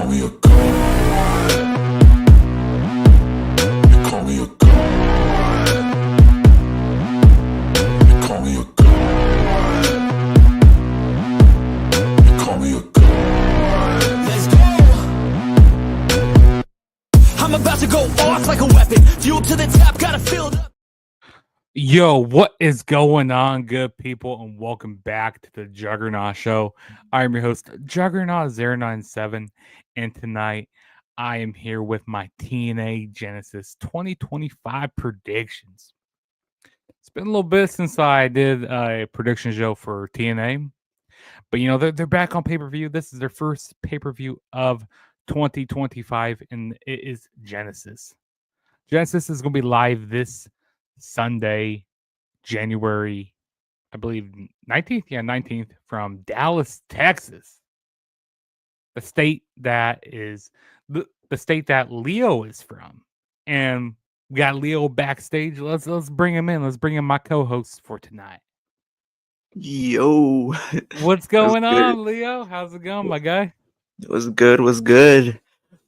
call me a god. You call me a god. You call me a god. You call me a god. Let's go. I'm about to go off like a weapon. Fuel to the top, gotta fill it up. Yo, what is going on, good people, and welcome back to the Juggernaut Show. I am your host, Juggernaut097, and tonight I am here with my TNA Genesis 2025 predictions. It's been a little bit since I did a prediction show for TNA, but you know, they're back on pay-per-view. This is their first pay-per-view of 2025, and it is Genesis. Genesis is going to be live this Sunday, January, I believe 19th. Yeah, 19th from Dallas, Texas. The state that is the state that Leo is from. And we got Leo backstage. Let's bring him in. Let's bring in my co-host for tonight. Yo, What's going on, Leo? How's it going, my guy? it was good. Was good.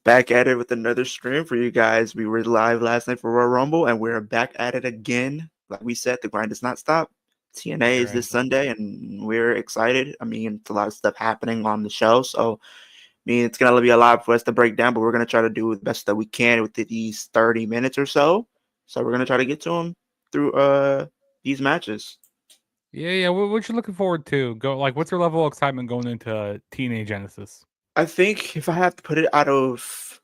Back at it with another stream for you guys. We were live last night for Royal Rumble, and we're back at it again. Like we said, the grind does not stop. TNA is this Sunday, and we're excited. I mean, it's a lot of stuff happening on the show, so I mean, it's gonna be a lot for us to break down. But we're gonna try to do the best that we can with these 30 minutes or so. So we're gonna try to get to them through these matches. Yeah. What you looking forward to? What's your level of excitement going into TNA Genesis? I think if I have to put it out of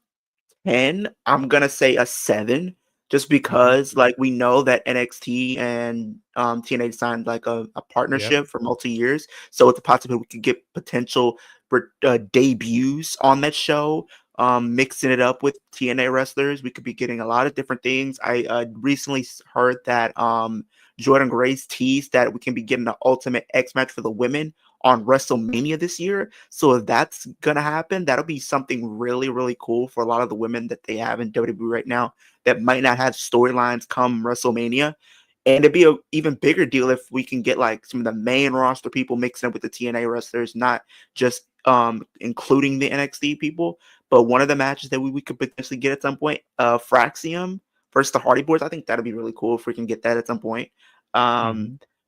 10, I'm gonna say a 7, just because like we know that NXT and TNA signed like a partnership for multi-years, so it's a possibility we could get potential debuts on that show. Mixing it up with TNA wrestlers, we could be getting a lot of different things. I recently heard that Jordan Grace teased that we can be getting an Ultimate X match for the women on WrestleMania this year. So if that's gonna happen, that'll be something really, really cool for a lot of the women that they have in WWE right now that might not have storylines come WrestleMania. And it'd be an even bigger deal if we can get like some of the main roster people mixing up with the TNA wrestlers, not just including the NXT people. But one of the matches that we could potentially get at some point, Fraxium versus the Hardy Boys, I think that'd be really cool if we can get that at some point.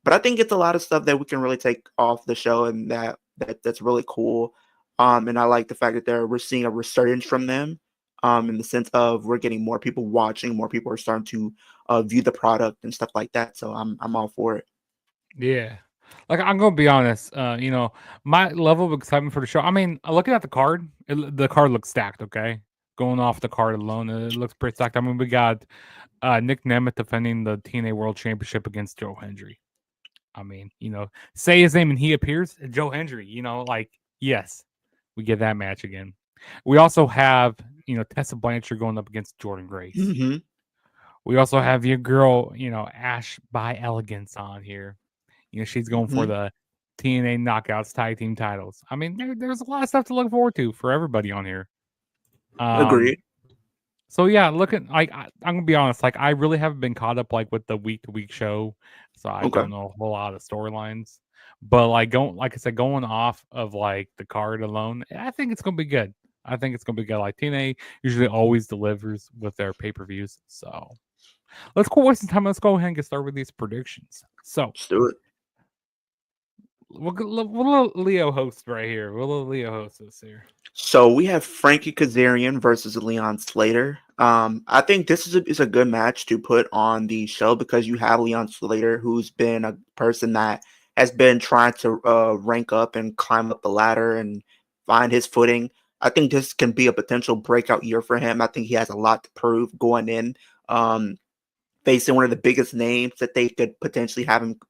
But I think it's a lot of stuff that we can really take off the show, and that's really cool. And I like the fact that we're seeing a resurgence from them, in the sense of we're getting more people watching, more people are starting to view the product and stuff like that. So I'm all for it. Yeah. Like, I'm gonna be honest, you know, my level of excitement for the show. I mean, looking at the card, the card looks stacked. Okay, going off the card alone, it looks pretty stacked. I mean, we got Nick Nemeth defending the TNA World Championship against Joe Hendry. I mean, you know, say his name and he appears, Joe Hendry. You know, like, yes, we get that match again. We also have, you know, Tessa Blanchard going up against Jordan Grace. Mm-hmm. We also have your girl, you know, Ash by Elegance on here. You know, she's going for the TNA Knockouts tag team titles. I mean, there's a lot of stuff to look forward to for everybody on here. Agreed. So yeah, I'm gonna be honest. Like, I really haven't been caught up like with the week to week show, so I don't know a whole lot of storylines. But like going off of like the card alone, I think it's gonna be good. I think it's gonna be good. Like, TNA usually always delivers with their pay per views. So let's quit wasting time. Let's go ahead and get started with these predictions. So Let's do it. We'll Leo host right here. We'll Leo host this here. So we have Frankie Kazarian versus Leon Slater. I think this is a good match to put on the show because you have Leon Slater, who's been a person that has been trying to rank up and climb up the ladder and find his footing. I think this can be a potential breakout year for him. I think he has a lot to prove going in, facing one of the biggest names that they could potentially have him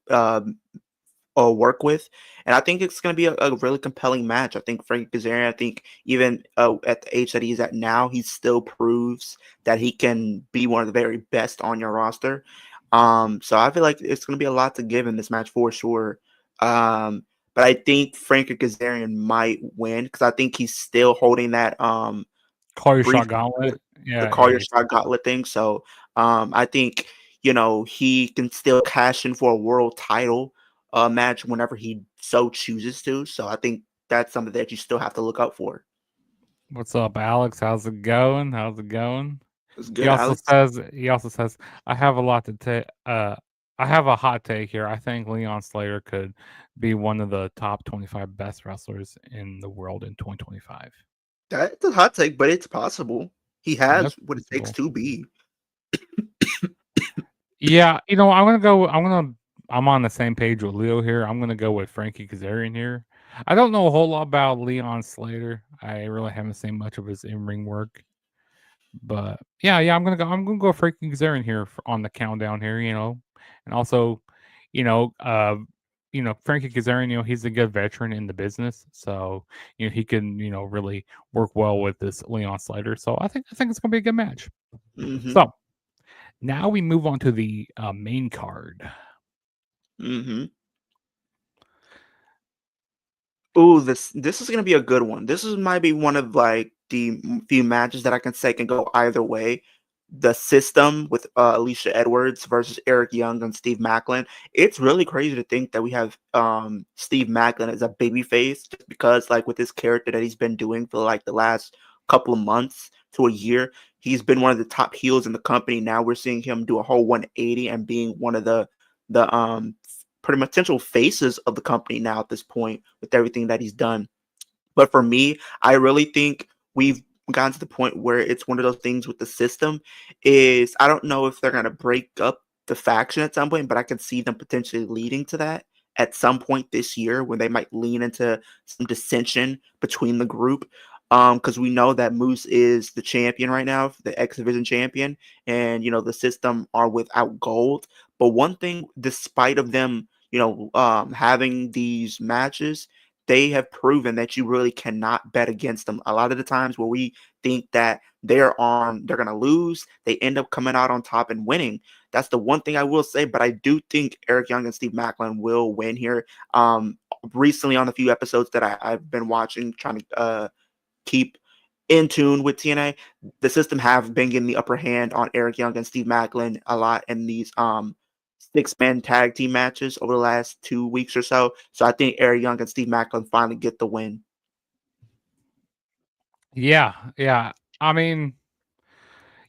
work with. And I think it's going to be a really compelling match. I think Frankie Kazarian, I think even at the age that he's at now, he still proves that he can be one of the very best on your roster. So I feel like it's going to be a lot to give in this match for sure. But I think Frankie Kazarian might win because I think he's still holding that Call your shot gauntlet. The call your shot gauntlet thing. So I think, you know, he can still cash in for a world title match whenever he so chooses to. So I think that's something that you still have to look out for. What's up, Alex? How's it going? How's it going? It's He good, also Alex. says he also says I have a lot to take. I have a hot take here. I think Leon Slater could be one of the top 25 best wrestlers in the world in 2025. That's a hot take, but it's possible. He has That's what it takes possible. to be. Yeah, you know, I'm gonna go. I'm on the same page with Leo here. I'm gonna go with Frankie Kazarian here. I don't know a whole lot about Leon Slater. I really haven't seen much of his in-ring work. But yeah, I'm gonna go Frankie Kazarian here on the countdown here, and also, you know, uh, Frankie Kazarian, he's a good veteran in the business, so he can really work well with this Leon Slater. So I think it's gonna be a good match. Mm-hmm. So now we move on to the main card. Mm-hmm. Ooh, this is gonna be a good one. This is might be one of like the few matches that I can say can go either way. The system with Alicia Edwards versus Eric Young and Steve Macklin. It's really crazy to think that we have Steve Macklin as a babyface just because like with his character that he's been doing for like the last couple of months to a year, he's been one of the top heels in the company. Now we're seeing him do a whole 180 and being one of the pretty much potential faces of the company now at this point with everything that he's done. But for me, I really think we've gotten to the point where it's one of those things with the system is I don't know if they're going to break up the faction at some point, but I can see them potentially leading to that at some point this year when they might lean into some dissension between the group. Because we know that Moose is the champion right now, the X Division champion, and the system are without gold. But one thing, despite of them, having these matches, they have proven that you really cannot bet against them. A lot of the times where we think that they're going to lose, they end up coming out on top and winning. That's the one thing I will say, but I do think Eric Young and Steve Macklin will win here. Recently on a few episodes that I've been watching, trying to keep in tune with TNA, the system have been getting the upper hand on Eric Young and Steve Macklin a lot in these six-man tag team matches over the last 2 weeks or so. So I think Eric Young and Steve Macklin finally get the win. Yeah. I mean,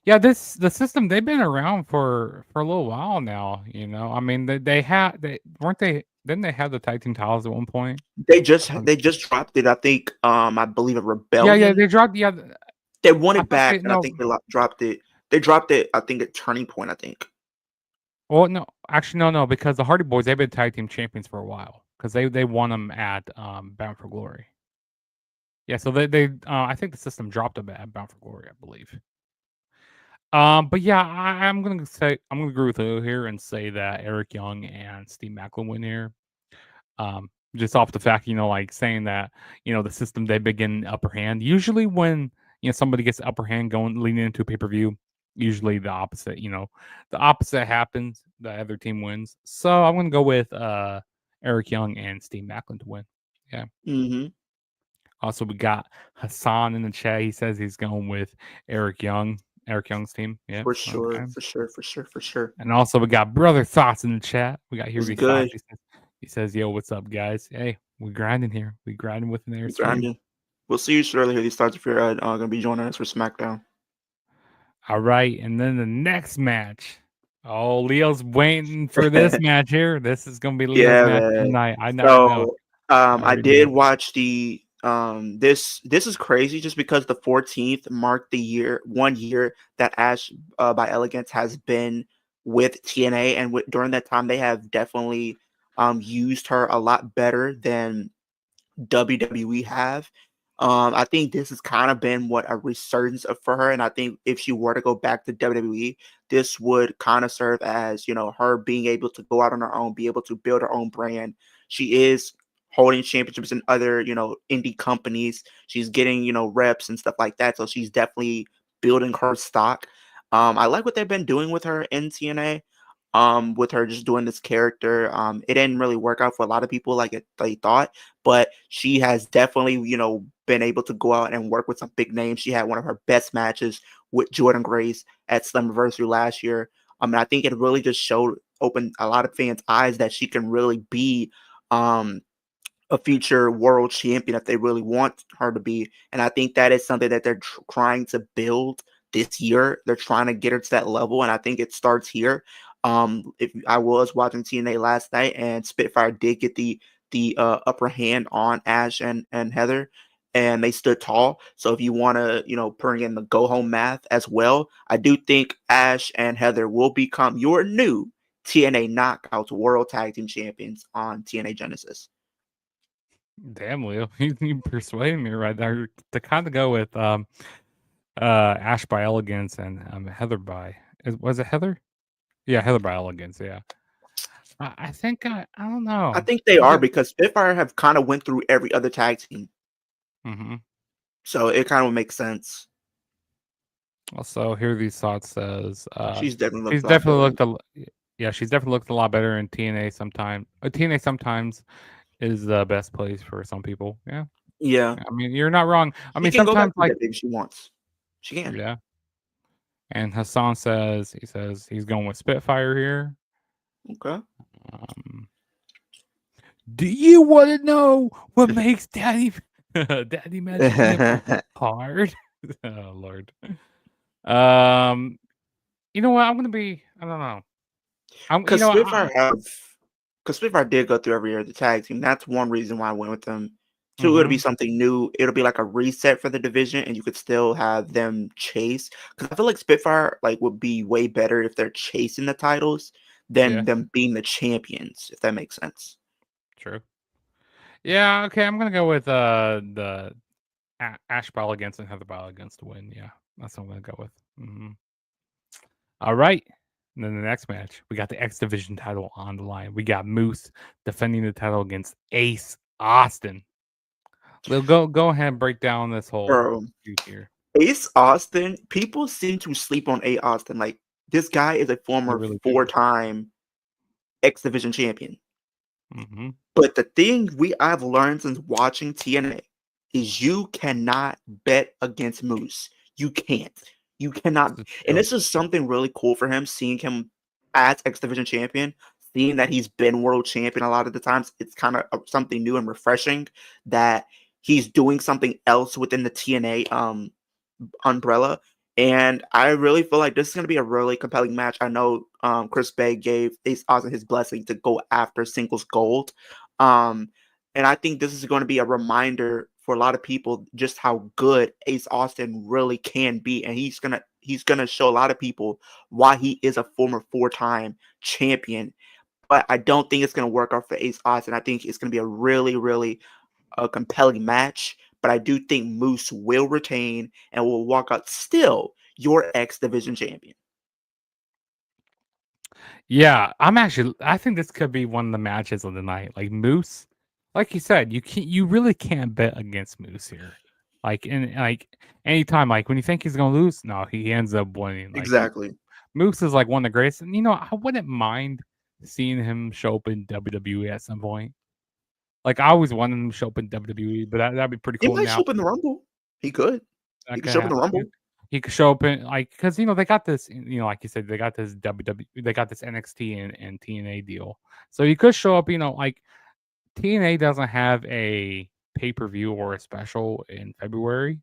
yeah, the system they've been around for a little while now. I mean they weren't they didn't they have the tag team titles at one point? Um, They just dropped it. I think I believe a yeah, Rebellion. they dropped. They won I it thought back, they and I no. think dropped it. They dropped it. I think at Turning Point. I think. Well, no, actually, no, because the Hardy Boys they've been tag team champions for a while because they won them at Bound for Glory. Yeah, so they I think the system dropped them at Bound for Glory, I believe. But yeah, I'm gonna agree with you here and say that Eric Young and Steve Macklin win here. Just off the fact, like saying that, the system they begin upper hand. Usually when somebody gets the upper hand going leading into a pay-per-view, usually the opposite, the opposite happens, the other team wins. So I'm gonna go with Eric Young and Steve Macklin to win. Yeah. Mm-hmm. Also we got Hassan in the chat. He says he's going with Eric Young's team. Yeah. For sure. Okay. For sure. For sure. For sure. And also we got Brother Thoughts in the chat. We got It's Here Thoughts. good. He says, "Yo, what's up, guys? Hey, we grinding here. We grinding with an air stream." Grinding. We'll see you shortly. These starts if you're going to be joining us for SmackDown. All right, and then the next match. Oh, Leo's waiting for this match here. This is gonna be Leo's Yeah, match man. tonight. I know. So, I I already did know. watch the this is crazy just because the 14th marked the year 1 year that Ash by Elegance has been with TNA, and during that time they have definitely used her a lot better than WWE have. I think this has kind of been what a resurgence for her, and I think if she were to go back to WWE, this would kind of serve as her being able to go out on her own, be able to build her own brand. She is holding championships in other indie companies. She's getting reps and stuff like that, so she's definitely building her stock. I like what they've been doing with her in TNA. With her just doing this character. It didn't really work out for a lot of people like they thought, but she has definitely, been able to go out and work with some big names. She had one of her best matches with Jordan Grace at Slammiversary last year. And I think it really just opened a lot of fans' eyes that she can really be a future world champion if they really want her to be. And I think that is something that they're trying to build this year. They're trying to get her to that level, and I think it starts here. If I was watching TNA last night, and Spitfire did get the upper hand on Ash and Heather, and they stood tall. So if you want to, bring in the go home math as well, I do think Ash and Heather will become your new TNA Knockouts World Tag Team Champions on TNA Genesis. Damn, Leo, you persuaded me right there to kind of go with Ash by Elegance and Heather by was it Heather? Yeah, Heather by Elegance. Yeah, I think I don't know. I think they are because Spitfire have kind of went through every other tag team, Mm-hmm. so it kind of makes sense. Also, here these thoughts says She's definitely she's definitely looked she's definitely looked a lot better in TNA sometime. TNA sometimes is the best place for some people. Yeah, Yeah, I mean you're not wrong. I she mean can go back sometimes to like that if she wants. She can. yeah. And Hassan says he's going with Spitfire here. Okay. Do you want to know what makes Daddy Magic Nipple hard? Oh Lord. You know what? I'm gonna be. I don't know. Because Spitfire did go through every year of the tag team. That's one reason why I went with them. 2, it'll be something new. It'll be like a reset for the division, and you could still have them chase. Because I feel like Spitfire would be way better if they're chasing the titles than them being the champions. If that makes sense. True. Yeah. Okay. I'm gonna go with the Ash Ball against and Heather Ball against to win. Yeah, that's what I'm gonna go with. All right. And then the next match, we got the X Division title on the line. We got Moose defending the title against Ace Austin. We'll go ahead and break down this whole feud here. Ace Austin, people seem to sleep on Ace Austin. Like, this guy is a former 4-time X Division champion. But the thing I've learned since watching TNA is you cannot bet against Moose. You can't. You cannot. And this is something really cool for him, seeing him as X Division champion, seeing that he's been world champion a lot of the times. It's kind of something new and refreshing that he's doing something else within the TNA umbrella. And I really feel like this is going to be a really compelling match. I know Chris Bay gave Ace Austin his blessing to go after singles gold. And I think this is going to be a reminder for a lot of people just how good Ace Austin really can be. And he's gonna show a lot of people why he is a former 4-time champion. But I don't think it's going to work out for Ace Austin. I think it's going to be a really, really compelling match. But I do think Moose will retain and will walk out still your X Division champion. Yeah, I think this could be one of the matches of the night. Like Moose, like you said, you really can't bet against Moose here. Like anytime, like when you think he's gonna lose, no, he ends up winning. Like, exactly. Moose is like one of the greatest, and I wouldn't mind seeing him show up in WWE at some point. Like I always wanted him to show up in WWE, but that'd be pretty cool. He might show up in the Rumble. He could. He could show up in the Rumble. He could show up in because they got this, like you said, they got this they got this NXT and TNA deal, so he could show up. Like TNA doesn't have a pay-per-view or a special in February.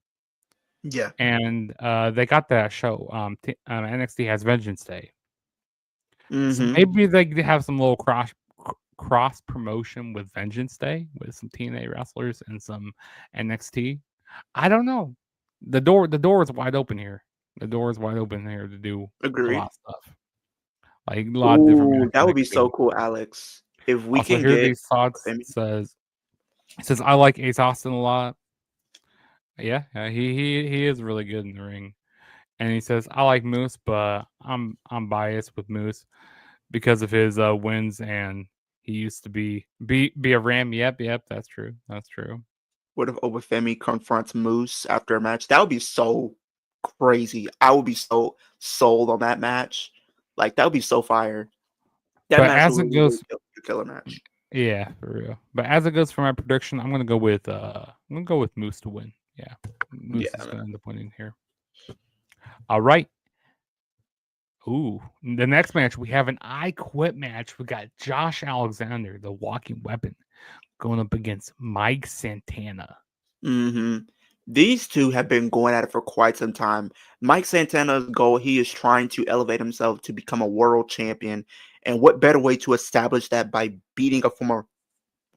Yeah, and they got that show. NXT has Vengeance Day, so maybe they have some little cross promotion with Vengeance Day with some TNA wrestlers and some NXT. I don't know. The door is wide open here. The door is wide open here to do a lot of stuff. Like a lot of different. That would be so cool, Alex. If we can hear these thoughts, it says I like Ace Austin a lot. Yeah, he is really good in the ring. And he says I like Moose, but I'm biased with Moose because of his wins, and he used to be a Ram. Yep, that's true. That's true. What if Obafemi confronts Moose after a match? That would be so crazy. I would be so sold on that match. Like that would be so fire. That match would be a killer match. Yeah, for real. But as it goes for my prediction, I'm gonna go with Moose to win. Yeah, Moose is gonna end up winning here. All right. Ooh, the next match we have an I Quit match. We got Josh Alexander, the Walking Weapon, going up against Mike Santana. hmm These two have been going at it for quite some time. Mike Santana's goal, he is trying to elevate himself to become a world champion. And what better way to establish that by beating a former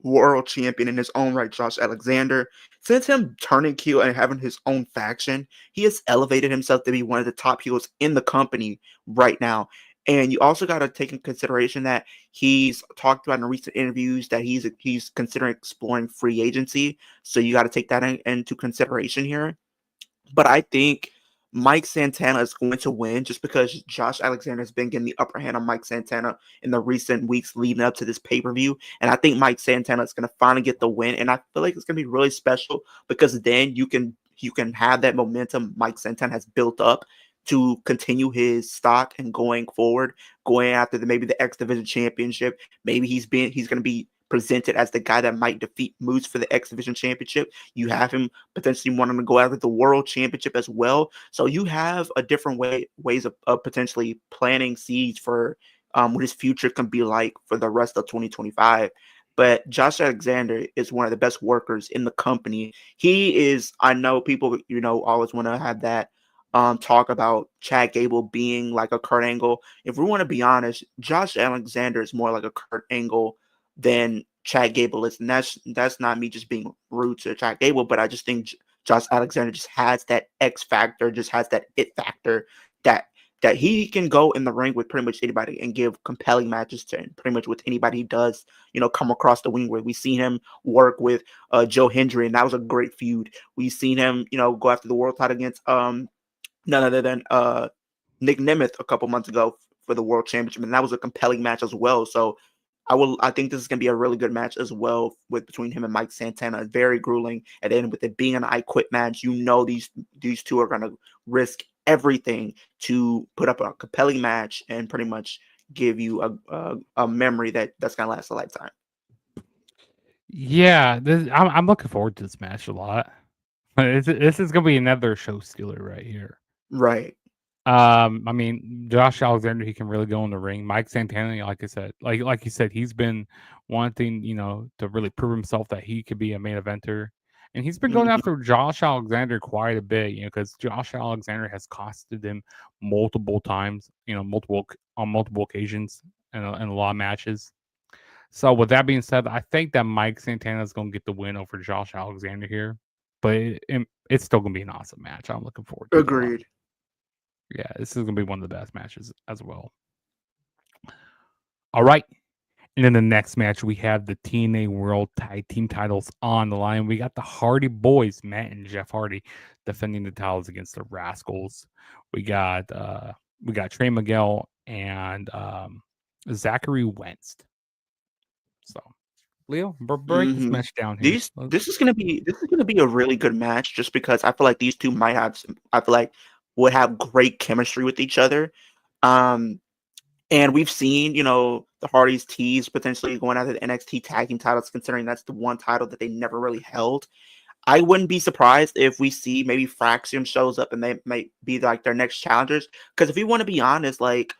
world champion in his own right, Josh Alexander. Since him turning heel and having his own faction, he has elevated himself to be one of the top heels in the company right now. And you also got to take in consideration that he's talked about in recent interviews that he's considering exploring free agency. So you got to take that into consideration here. But I think Mike Santana is going to win just because Josh Alexander has been getting the upper hand on Mike Santana in the recent weeks leading up to this pay-per-view. And I think Mike Santana is going to finally get the win. And I feel like it's going to be really special because then you can have that momentum Mike Santana has built up to continue his stock and going forward, going after maybe the X Division Championship. Maybe he's going to be presented as the guy that might defeat Moose for the X Division Championship. You have him potentially wanting to go after the World Championship as well. So you have a different ways of potentially planting seeds for what his future can be like for the rest of 2025. But Josh Alexander is one of the best workers in the company. He is, I know people, always want to have that talk about Chad Gable being like a Kurt Angle. If we want to be honest, Josh Alexander is more like a Kurt Angle than Chad Gable is. And that's not me just being rude to Chad Gable, but I just think Josh Alexander just has that X factor, just has that it factor that he can go in the ring with pretty much anybody and give compelling matches to pretty much with anybody he does, come across the wing with. We've seen him work with Joe Hendry, and that was a great feud. We've seen him, go after the world title against none other than Nick Nemeth a couple months ago for the world championship, and that was a compelling match as well. So I think this is going to be a really good match as well between him and Mike Santana. Very grueling. And then with it being an I Quit match, these two are going to risk everything to put up a compelling match and pretty much give you a memory that's going to last a lifetime. Yeah, I'm looking forward to this match a lot. This is going to be another show stealer right here. Right. I mean, Josh Alexander, he can really go in the ring. Mike Santana, like I said, like you said, he's been wanting, to really prove himself that he could be a main eventer, and he's been going after Josh Alexander quite a bit, because Josh Alexander has costed him multiple times, on multiple occasions, and a lot of matches. So with that being said, I think that Mike Santana is going to get the win over Josh Alexander here, but it's still going to be an awesome match. I'm looking forward to it. Agreed. Yeah, this is going to be one of the best matches as well. All right. And in the next match, we have the TNA World Tag Team titles on the line. We got the Hardy Boys, Matt and Jeff Hardy, defending the titles against the Rascals. We got Trey Miguel and Zachary Wentz. So, Leo, break this match down here. This is gonna be a really good match just because I feel like these two would have great chemistry with each other. And we've seen, the Hardys tease potentially going after the NXT tag team titles, considering that's the one title that they never really held. I wouldn't be surprised if we see maybe Fraxium shows up and they might be like their next challengers. Because if we want to be honest, like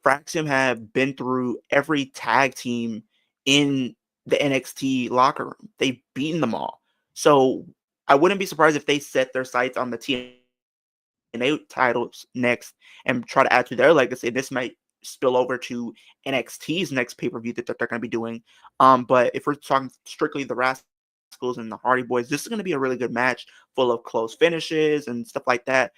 Fraxium have been through every tag team in the NXT locker room. They've beaten them all. So I wouldn't be surprised if they set their sights on the TNA titles next and try to add to their legacy. This might spill over to NXT's next pay-per-view that they're going to be doing. But if we're talking strictly the Rascals and the Hardy Boys, this is going to be a really good match full of close finishes and stuff like that,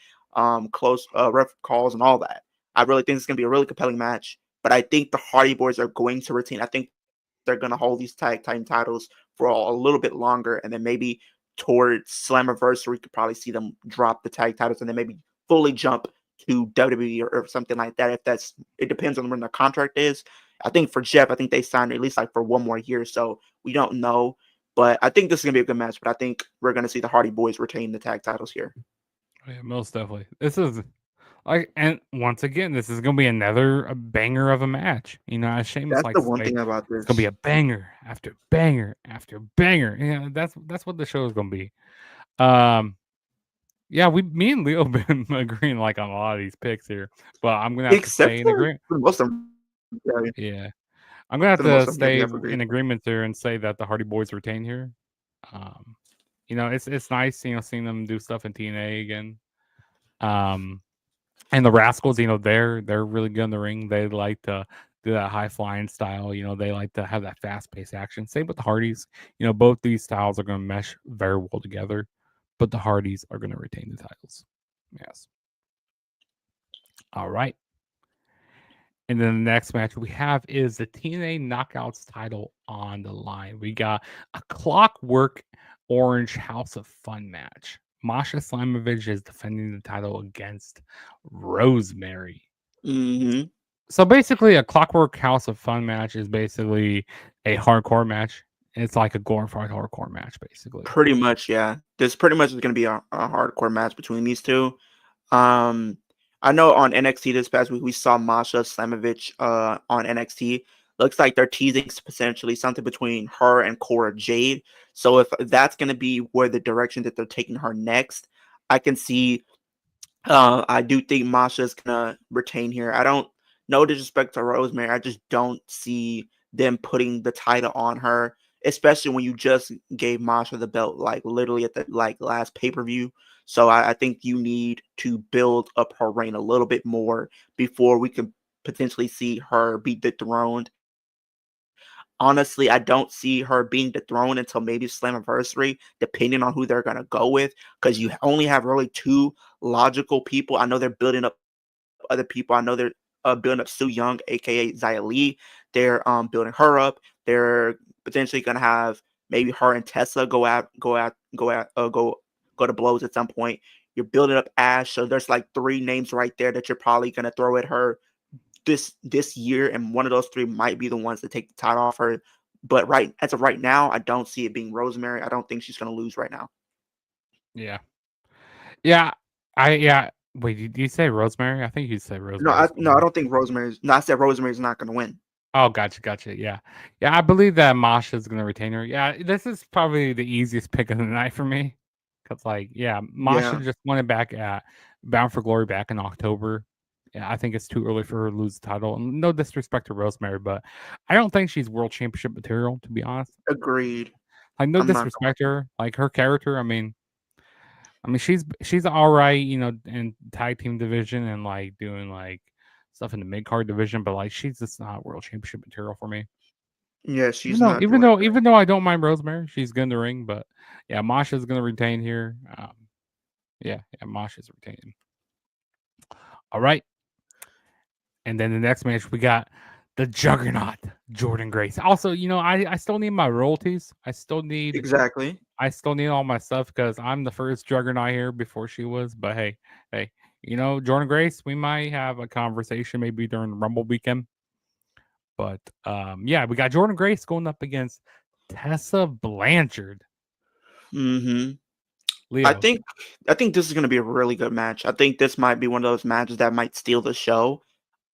close ref calls and all that. I really think it's going to be a really compelling match, but I think the Hardy Boys are going to retain. I think they're going to hold these tag team titles for a little bit longer, and then maybe towards Slammiversary, we could probably see them drop the tag titles and then maybe fully jump to WWE or something like that. It depends on when their contract is. I think for Jeff, I think they signed at least like for one more year, so we don't know. But I think this is gonna be a good match. But I think we're gonna see the Hardy Boys retain the tag titles here. Yeah, most definitely. This is and once again, this is gonna be another banger of a match. As Sheamus That's likes the to one say, thing about this. it's gonna be a banger after banger after banger. That's what the show is gonna be. Yeah, me and Leo have been agreeing like on a lot of these picks here, but I'm gonna have to stay in agreement. Most of them. Yeah. I'm gonna have For the most to of them, yeah, we stay have agreed. in agreement there and say that the Hardy Boys retain here. Um, it's nice, seeing them do stuff in TNA again. Um, and the Rascals, they're really good in the ring. They like to do that high flying style. They like to have that fast paced action. Same with the Hardys. Both these styles are going to mesh very well together, but the Hardys are going to retain the titles. Yes. All right. And then the next match we have is the TNA Knockouts title on the line. We got a Clockwork Orange House of Fun match. Masha Slamovich is defending the title against Rosemary. Hmm. So basically, a Clockwork House of Fun match is basically a hardcore match. It's like a glorified hardcore match, basically. Pretty much, yeah. This pretty much is going to be a hardcore match between these two. Um, I know on NXT this past week we saw Masha Slamovich on NXT. Looks like they're teasing potentially something between her and Cora Jade. So if that's going to be where the direction that they're taking her next, I can see. I do think Masha is gonna retain here. I don't, no disrespect to Rosemary, I just don't see them putting the title on her, especially when you just gave Masha the belt like literally at the last pay-per-view. So I think you need to build up her reign a little bit more before we can potentially see her be dethroned. Honestly, I don't see her being dethroned until maybe Slammiversary, depending on who they're gonna go with, because you only have really two logical people. I know they're building up other people. I know they're building up Su Young, aka Xia Li. They're building her up. They're potentially gonna have maybe her and Tessa go to blows at some point. You're building up Ash, so there's like three names right there that you're probably gonna throw at her this year, and one of those three might be the ones that take the title off her. But as of right now, I don't see it being Rosemary. I don't think she's gonna lose right now. Yeah. Yeah. Yeah. Wait, did you say Rosemary? I think you said Rosemary. No, I don't think Rosemary's. No, I said Rosemary's not gonna win. Oh, gotcha. Yeah. Yeah, I believe that Masha's gonna retain her. Yeah, this is probably the easiest pick of the night for me. Cause Masha Yeah, just won it back at Bound for Glory back in October. Yeah, I think it's too early for her to lose the title. And no disrespect to Rosemary, but I don't think she's world championship material, to be honest. agreed. Like no I'm not. disrespect to her. Like her character, I mean she's all right, in tag team division and like doing like stuff in the mid card division, but like she's just not world championship material for me. Yeah, Even she's though not even doing though it. even though I don't mind Rosemary, she's good in the ring, but yeah, Masha's gonna retain here. Yeah, Masha's retaining. All right. And then the next match we got the Juggernaut, Jordan Grace. Also, I still need my royalties. Exactly. I still need all my stuff because I'm the first Juggernaut here before she was. But hey, Jordan Grace, we might have a conversation maybe during Rumble weekend. But yeah, we got Jordan Grace going up against Tessa Blanchard. Hmm. I Leo. think this is gonna be a really good match. I think this might be one of those matches that might steal the show.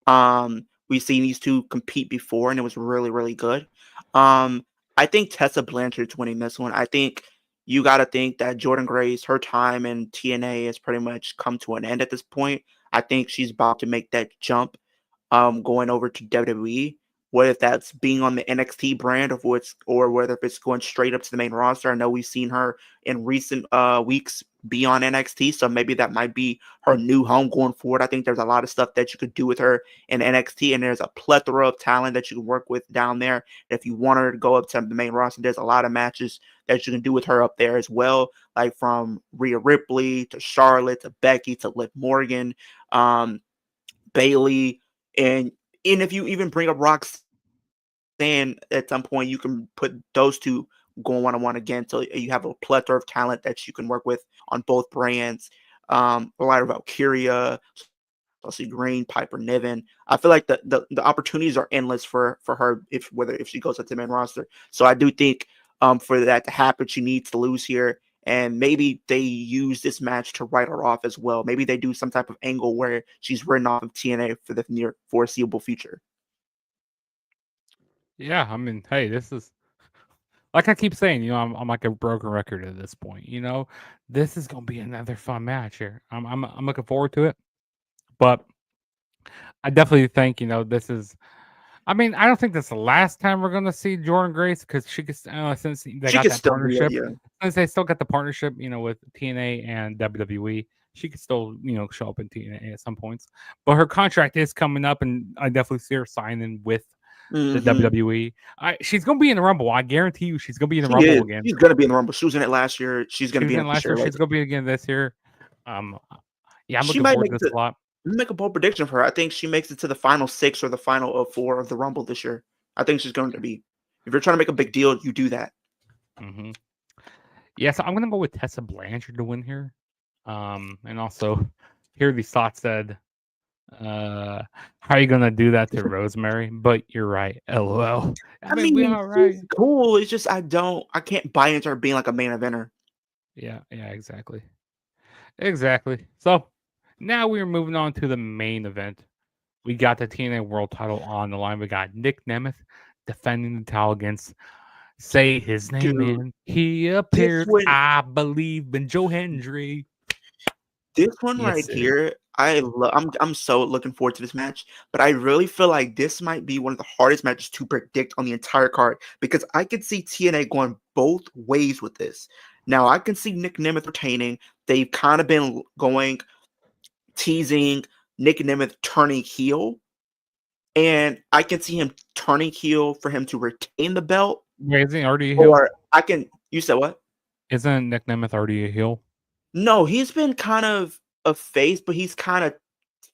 We've seen these two compete before, and it was really, really good. Um, I think Tessa Blanchard's winning this one. I think you got to think that Jordan Grace, her time in TNA has pretty much come to an end at this point. I think she's about to make that jump, going over to WWE. Whether that's being on the NXT brand or whether if it's going straight up to the main roster. I know we've seen her in recent weeks be on NXT, so maybe that might be her new home going forward. I think there's a lot of stuff that you could do with her in NXT, and there's a plethora of talent that you can work with down there. If you want her to go up to the main roster, there's a lot of matches that you can do with her up there as well, like from Rhea Ripley to Charlotte to Becky to Liv Morgan, Bailey, and if you even bring up Roxanne at some point, you can put those two going one-on-one again. So you have a plethora of talent that you can work with on both brands. A lot of Valkyria, Chelsea Green, Piper Niven. I feel like the opportunities are endless for her if she goes up to the main roster. So I do think for that to happen, she needs to lose here. And maybe they use this match to write her off as well. Maybe they do some type of angle where she's written off of TNA for the near foreseeable future. Yeah, I mean, hey, this is like I keep saying, I'm like a broken record at this point. This is gonna be another fun match here. I'm looking forward to it. But I definitely think, this is I mean, I don't think that's the last time we're gonna see Jordan Grace because she could since they She got could that still be partnership, yeah. since they still got the partnership, with TNA and WWE, she could still show up in TNA at some points. But her contract is coming up, and I definitely see her signing with the Hmm. WWE. She's gonna be in the Rumble. I guarantee you, she's gonna be in the She is. Rumble again. She's gonna be in the Rumble. She was in it last year. She's She gonna was be in in it this last year. year. Like She's gonna be again this year. Um, yeah, I'm she looking might forward make to it this to a lot. make a bold prediction for her. I think she makes it to the final 6 or the final of 4 of the Rumble this year. I think she's going to be. If you're trying to make a big deal, you do that. Hmm. Yeah, so I'm gonna go with Tessa Blanchard to win here. And also hear these thoughts said, how are you gonna do that to Rosemary? But you're right. LOL. I I mean, we mean, all right. she's cool. It's just I can't buy into her being like a main eventer. Yeah, exactly. Exactly. So now we're moving on to the main event. We got the TNA World Title on the line. We got Nick Nemeth defending the title against, say his name, Dude, man. He this appears, one I believe, in Joe Hendry. this one Yes, right sir. here, I'm so looking forward to this match, but I really feel like this might be one of the hardest matches to predict on the entire card because I could see TNA going both ways with this. Now I can see Nick Nemeth retaining. They've kind of been going teasing Nick Nemeth turning heel, and I can see him turning heel for him to retain the belt. Wait, isn't he already a heel? Or I can. You said what? Isn't Nick Nemeth already a heel? No, he's been kind of a face, but he's kind of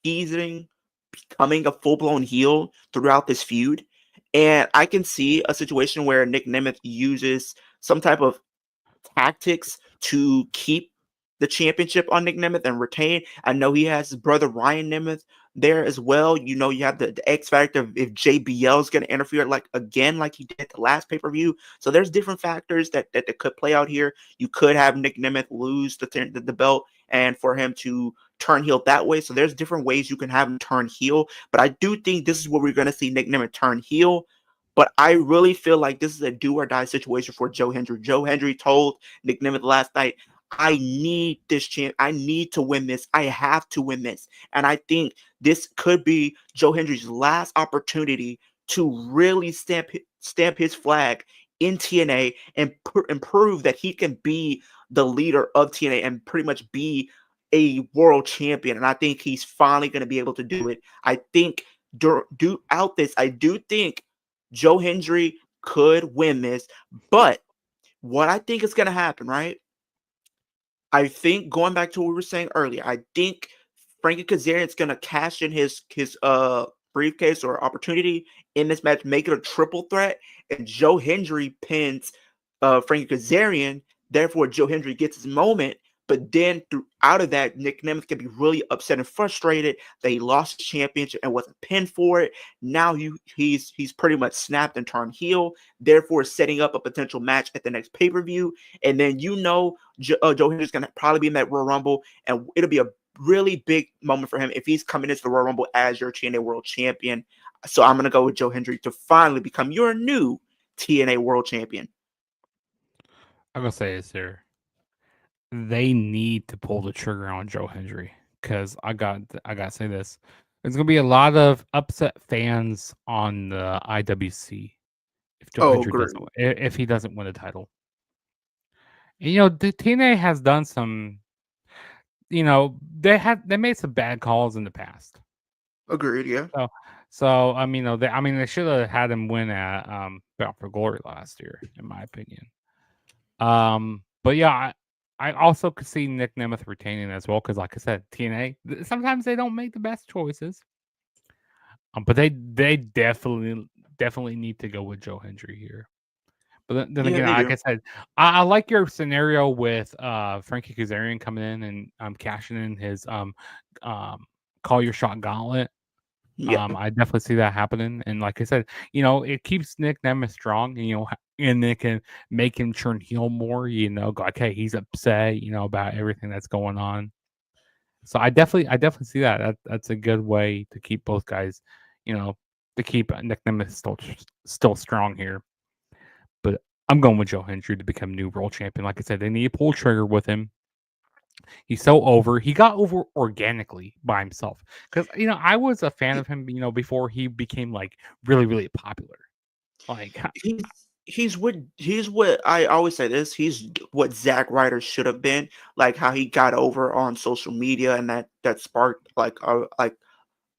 teasing becoming a full blown heel throughout this feud. And I can see a situation where Nick Nemeth uses some type of tactics to keep the championship on Nick Nemeth and retain. I know he has his brother Ryan Nemeth there as well. You have the X factor if JBL is going to interfere like again, like he did the last pay per view. So there's different factors that could play out here. You could have Nick Nemeth lose the belt and for him to turn heel that way. So there's different ways you can have him turn heel. But I do think this is where we're going to see Nick Nemeth turn heel. But I really feel like this is a do or die situation for Joe Hendry. Joe Hendry told Nick Nemeth last night, I need this chance. I need to win this. I have to win this. And I think this could be Joe Hendry's last opportunity to really stamp his flag in TNA and prove that he can be the leader of TNA and pretty much be a world champion. And I think he's finally going to be able to do it. I think I do think Joe Hendry could win this, but what I think is going to happen, right? I think going back to what we were saying earlier, I think Frankie Kazarian's going to cash in his briefcase or opportunity in this match, make it a triple threat, and Joe Hendry pins Frankie Kazarian. Therefore, Joe Hendry gets his moment. But then out of that, Nick Nemeth can be really upset and frustrated that he lost the championship and wasn't pinned for it. Now he's pretty much snapped and turned heel, therefore setting up a potential match at the next pay-per-view. And then Joe Hendry's going to probably be in that Royal Rumble, and it'll be a really big moment for him if he's coming into the Royal Rumble as your TNA World Champion. So I'm going to go with Joe Hendry to finally become your new TNA World Champion. I'm gonna say this here. They need to pull the trigger on Joe Hendry because I gotta say this. There's gonna be a lot of upset fans on the IWC if Joe Hendry great. if he doesn't win the title. And, the TNA has done some. They made some bad calls in the past. Agreed, yeah. So I mean, they should have had him win at Bound for Glory last year, in my opinion. But yeah, I also could see Nick Nemeth retaining as well because, like I said, TNA sometimes they don't make the best choices. But they definitely need to go with Joe Hendry here. But then again, like I said, I like your scenario with Frankie Kazarian coming in and cashing in his call your shot gauntlet. Yeah. I definitely see that happening. And like I said, it keeps Nick Nemeth strong, and it can make him turn heel more, like, hey, he's upset, about everything that's going on. So I definitely see that. That's a good way to keep both guys, to keep Nick Nemeth still strong here. But I'm going with Joe Hendry to become new world champion. Like I said, they need to pull trigger with him. He's so over. He got over organically by himself. Because I was a fan of him, before he became like really, really popular. Like, He's what I always say this. He's what Zack Ryder should have been. Like how he got over on social media, and that sparked like a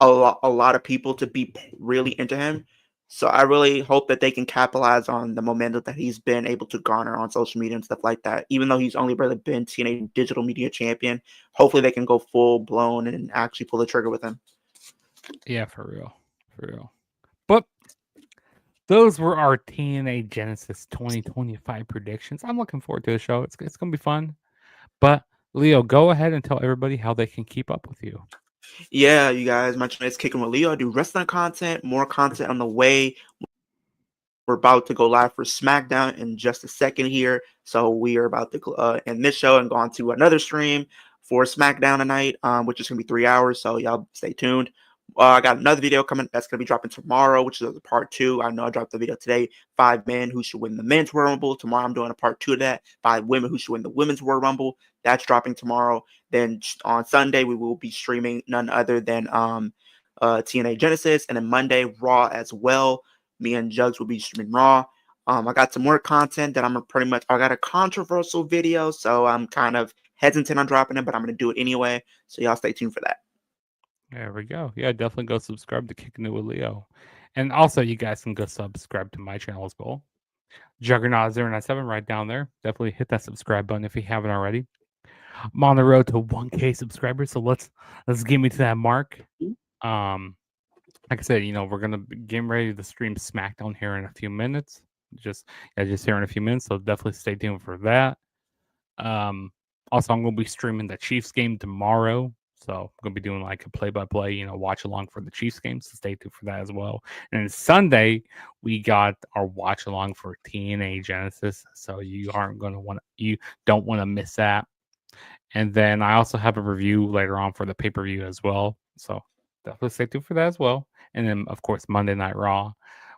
lot of people to be really into him. So I really hope that they can capitalize on the momentum that he's been able to garner on social media and stuff like that. Even though he's only really been TNA digital media champion, hopefully they can go full blown and actually pull the trigger with him. yeah, for real. But those were our TNA Genesis 2025 predictions. I'm looking forward to the show. It's gonna be fun. But Leo, go ahead and tell everybody how they can keep up with you. Yeah, you guys, my channel is Kicking with Leo. I do wrestling content, more content on the way. We're about to go live for SmackDown in just a second here. So we are about to end this show and go on to another stream for SmackDown tonight, which is going to be 3 hours. So y'all stay tuned. I got another video coming that's going to be dropping tomorrow, which is part 2. I know I dropped the video today. 5 men who should win the men's Royal Rumble. Tomorrow I'm doing a part 2 of that. 5 women who should win the women's Royal Rumble. That's dropping tomorrow. Then on Sunday we will be streaming none other than TNA Genesis, and then Monday Raw as well. Me and Jugs will be streaming Raw. I got some more content that I got a controversial video, so I'm kind of hesitant on dropping it, but I'm going to do it anyway. So y'all stay tuned for that. There we go. Yeah, definitely go subscribe to Kicking It with Leo. And also, you guys can go subscribe to my channel as well. Juggernaut097 right down there. Definitely hit that subscribe button if you haven't already. I'm on the road to 1K subscribers, so let's get me to that mark. Like I said, we're gonna be getting ready to stream SmackDown here in a few minutes. Just here in a few minutes, so definitely stay tuned for that. Also, I'm gonna be streaming the Chiefs game tomorrow. So I'm gonna be doing like a play-by-play, watch along for the Chiefs game. So stay tuned for that as well. And then Sunday we got our watch along for TNA Genesis. So you don't want to miss that. And then I also have a review later on for the pay-per-view as well. So definitely stay tuned for that as well. And then of course Monday Night Raw,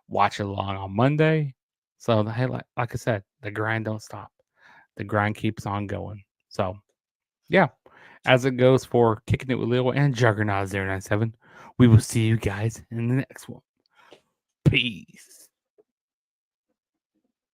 watch along on Monday. So like I said, the grind don't stop. The grind keeps on going. So yeah. As it goes for Kicking It with Leo and Juggernaut097, we will see you guys in the next one. Peace.